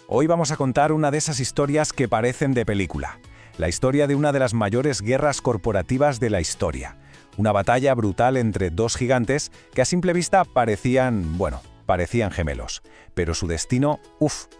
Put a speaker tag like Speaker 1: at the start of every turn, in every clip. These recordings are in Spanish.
Speaker 1: Hoy vamos a contar una de esas historias que parecen de película. La historia de una de las mayores guerras corporativas de la historia. Una batalla brutal entre dos gigantes que a simple vista parecían gemelos. Pero su destino,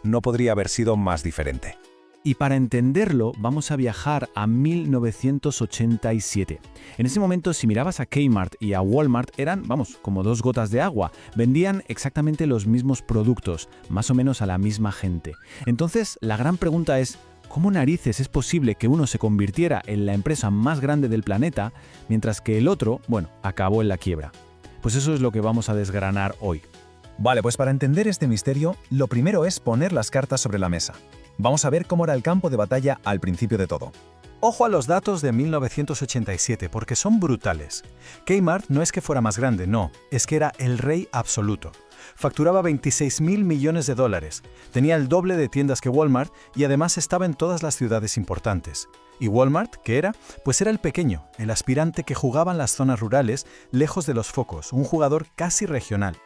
Speaker 1: no podría haber sido más diferente.
Speaker 2: Y para entenderlo, vamos a viajar a 1987. En ese momento, si mirabas a Kmart y a Walmart, eran, como dos gotas de agua. Vendían exactamente los mismos productos, más o menos a la misma gente. Entonces, la gran pregunta es, ¿cómo narices es posible que uno se convirtiera en la empresa más grande del planeta, mientras que el otro, acabó en la quiebra? Pues eso es lo que vamos a desgranar hoy.
Speaker 3: Vale, pues para entender este misterio, lo primero es poner las cartas sobre la mesa. Vamos a ver cómo era el campo de batalla al principio de todo.
Speaker 4: Ojo a los datos de 1987, porque son brutales. Kmart no es que fuera más grande, no, es que era el rey absoluto. Facturaba 26.000 millones de dólares, tenía el doble de tiendas que Walmart y además estaba en todas las ciudades importantes. ¿Y Walmart qué era? Pues era el pequeño, el aspirante que jugaba en las zonas rurales, lejos de los focos, un jugador casi regional.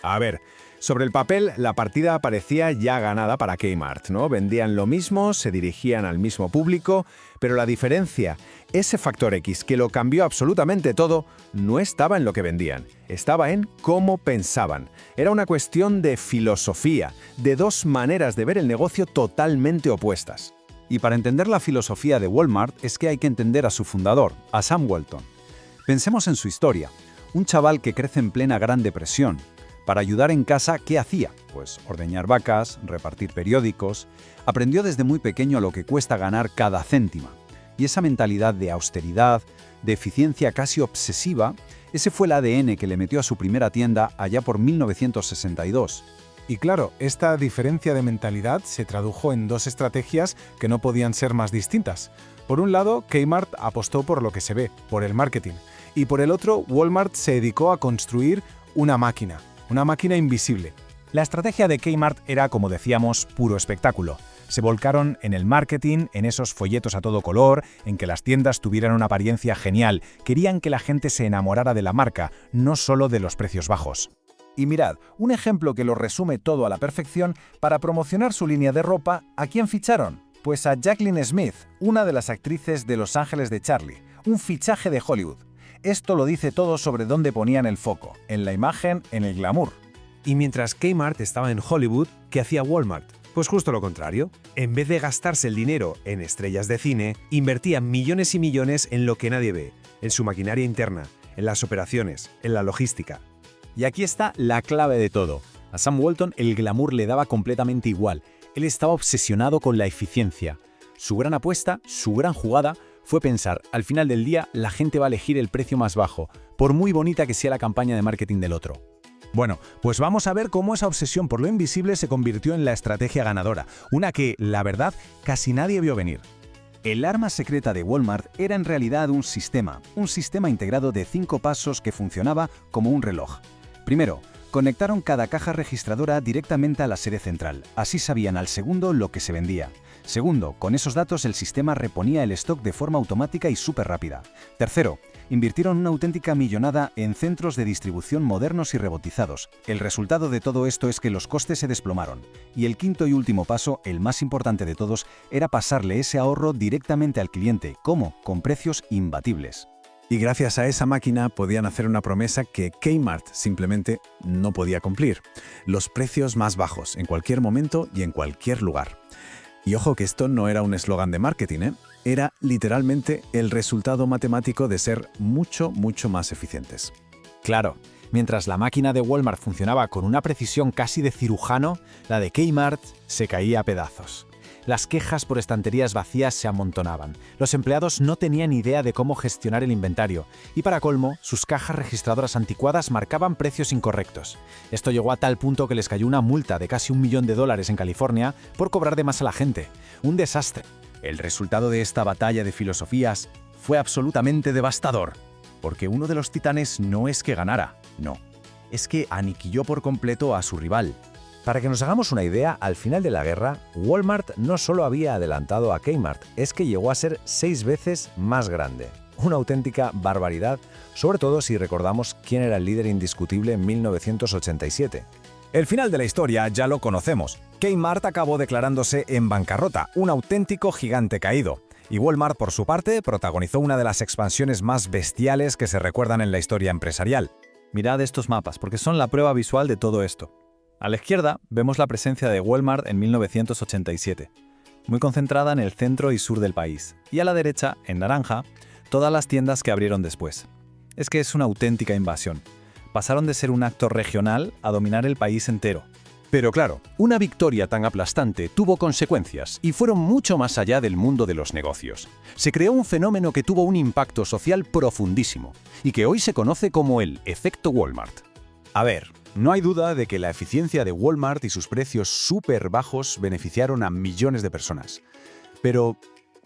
Speaker 1: A ver, sobre el papel, la partida parecía ya ganada para Kmart, ¿no? Vendían lo mismo, se dirigían al mismo público, pero la diferencia, ese factor X que lo cambió absolutamente todo, no estaba en lo que vendían, estaba en cómo pensaban. Era una cuestión de filosofía, de dos maneras de ver el negocio totalmente opuestas.
Speaker 4: Y para entender la filosofía de Walmart es que hay que entender a su fundador, a Sam Walton. Pensemos en su historia, un chaval que crece en plena Gran Depresión. Para ayudar en casa, ¿qué hacía? Pues ordeñar vacas, repartir periódicos. Aprendió desde muy pequeño lo que cuesta ganar cada céntima. Y esa mentalidad de austeridad, de eficiencia casi obsesiva, ese fue el ADN que le metió a su primera tienda allá por 1962.
Speaker 5: Y claro, esta diferencia de mentalidad se tradujo en dos estrategias que no podían ser más distintas. Por un lado, Kmart apostó por lo que se ve, por el marketing. Y por el otro, Walmart se dedicó a construir una máquina invisible.
Speaker 3: La estrategia de Kmart era, como decíamos, puro espectáculo. Se volcaron en el marketing, en esos folletos a todo color, en que las tiendas tuvieran una apariencia genial. Querían que la gente se enamorara de la marca, no solo de los precios bajos. Y mirad, un ejemplo que lo resume todo a la perfección, para promocionar su línea de ropa, ¿a quién ficharon? Pues a Jaclyn Smith, una de las actrices de Los Ángeles de Charlie, un fichaje de Hollywood. Esto lo dice todo sobre dónde ponían el foco, en la imagen, en el glamour.
Speaker 6: Y mientras Kmart estaba en Hollywood, ¿qué hacía Walmart? Pues justo lo contrario. En vez de gastarse el dinero en estrellas de cine, invertía millones y millones en lo que nadie ve, en su maquinaria interna, en las operaciones, en la logística.
Speaker 2: Y aquí está la clave de todo. A Sam Walton el glamour le daba completamente igual. Él estaba obsesionado con la eficiencia. Su gran apuesta, su gran jugada, fue pensar, al final del día, la gente va a elegir el precio más bajo, por muy bonita que sea la campaña de marketing del otro.
Speaker 3: Bueno, pues vamos a ver cómo esa obsesión por lo invisible se convirtió en la estrategia ganadora, una que, la verdad, casi nadie vio venir. El arma secreta de Walmart era en realidad un sistema integrado de 5 pasos que funcionaba como un reloj. Primero, conectaron cada caja registradora directamente a la sede central, así sabían al segundo lo que se vendía. Segundo, con esos datos el sistema reponía el stock de forma automática y súper rápida. Tercero, invirtieron una auténtica millonada en centros de distribución modernos y robotizados. El resultado de todo esto es que los costes se desplomaron. Y el quinto y último paso, el más importante de todos, era pasarle ese ahorro directamente al cliente. ¿Cómo? Con precios imbatibles.
Speaker 1: Y gracias a esa máquina podían hacer una promesa que Kmart simplemente no podía cumplir. Los precios más bajos, en cualquier momento y en cualquier lugar. Y ojo que esto no era un eslogan de marketing, era literalmente el resultado matemático de ser mucho más eficientes.
Speaker 2: Claro, mientras la máquina de Walmart funcionaba con una precisión casi de cirujano, la de Kmart se caía a pedazos. Las quejas por estanterías vacías se amontonaban. Los empleados no tenían idea de cómo gestionar el inventario. Y para colmo, sus cajas registradoras anticuadas marcaban precios incorrectos. Esto llegó a tal punto que les cayó una multa de casi $1 millón en California por cobrar de más a la gente. Un desastre.
Speaker 3: El resultado de esta batalla de filosofías fue absolutamente devastador. Porque uno de los titanes no es que ganara, no. Es que aniquiló por completo a su rival. Para que nos hagamos una idea, al final de la guerra, Walmart no solo había adelantado a Kmart, es que llegó a ser 6 veces más grande. Una auténtica barbaridad, sobre todo si recordamos quién era el líder indiscutible en 1987.
Speaker 7: El final de la historia ya lo conocemos. Kmart acabó declarándose en bancarrota, un auténtico gigante caído. Y Walmart, por su parte, protagonizó una de las expansiones más bestiales que se recuerdan en la historia empresarial.
Speaker 4: Mirad estos mapas, porque son la prueba visual de todo esto. A la izquierda vemos la presencia de Walmart en 1987, muy concentrada en el centro y sur del país. Y a la derecha, en naranja, todas las tiendas que abrieron después. Es que es una auténtica invasión. Pasaron de ser un actor regional a dominar el país entero.
Speaker 8: Pero claro, una victoria tan aplastante tuvo consecuencias y fueron mucho más allá del mundo de los negocios. Se creó un fenómeno que tuvo un impacto social profundísimo y que hoy se conoce como el efecto Walmart.
Speaker 3: A ver, no hay duda de que la eficiencia de Walmart y sus precios súper bajos beneficiaron a millones de personas. Pero,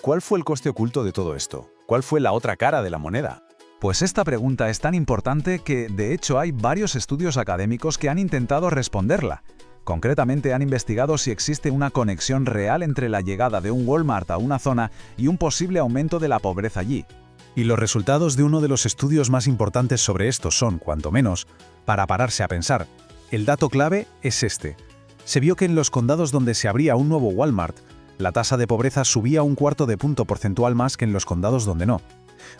Speaker 3: ¿cuál fue el coste oculto de todo esto? ¿Cuál fue la otra cara de la moneda? Pues esta pregunta es tan importante que, de hecho, hay varios estudios académicos que han intentado responderla. Concretamente, han investigado si existe una conexión real entre la llegada de un Walmart a una zona y un posible aumento de la pobreza allí. Y los resultados de uno de los estudios más importantes sobre esto son, cuanto menos, para pararse a pensar. El dato clave es este. Se vio que en los condados donde se abría un nuevo Walmart, la tasa de pobreza subía 1/4 de punto porcentual más que en los condados donde no.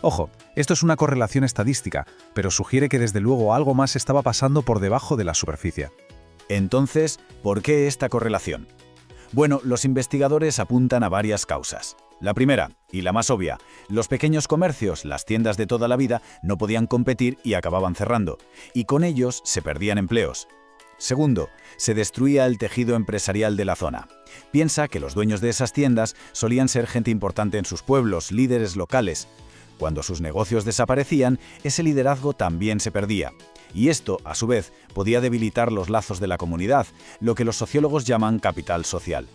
Speaker 3: Ojo, esto es una correlación estadística, pero sugiere que desde luego algo más estaba pasando por debajo de la superficie.
Speaker 2: Entonces, ¿por qué esta correlación? Bueno, los investigadores apuntan a varias causas. La primera, y la más obvia, los pequeños comercios, las tiendas de toda la vida, no podían competir y acababan cerrando, y con ellos se perdían empleos. Segundo, se destruía el tejido empresarial de la zona. Piensa que los dueños de esas tiendas solían ser gente importante en sus pueblos, líderes locales. Cuando sus negocios desaparecían, ese liderazgo también se perdía. Y esto, a su vez, podía debilitar los lazos de la comunidad, lo que los sociólogos llaman capital social.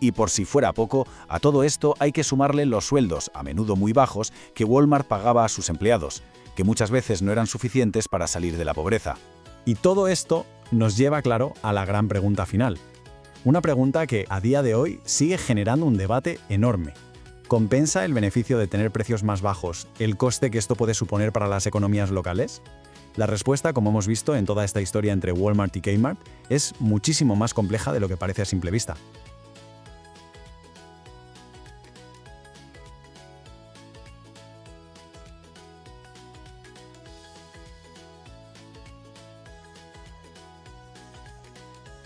Speaker 2: Y por si fuera poco, a todo esto hay que sumarle los sueldos, a menudo muy bajos, que Walmart pagaba a sus empleados, que muchas veces no eran suficientes para salir de la pobreza.
Speaker 7: Y todo esto nos lleva, claro, a la gran pregunta final. Una pregunta que, a día de hoy, sigue generando un debate enorme. ¿Compensa el beneficio de tener precios más bajos el coste que esto puede suponer para las economías locales? La respuesta, como hemos visto en toda esta historia entre Walmart y Kmart, es muchísimo más compleja de lo que parece a simple vista.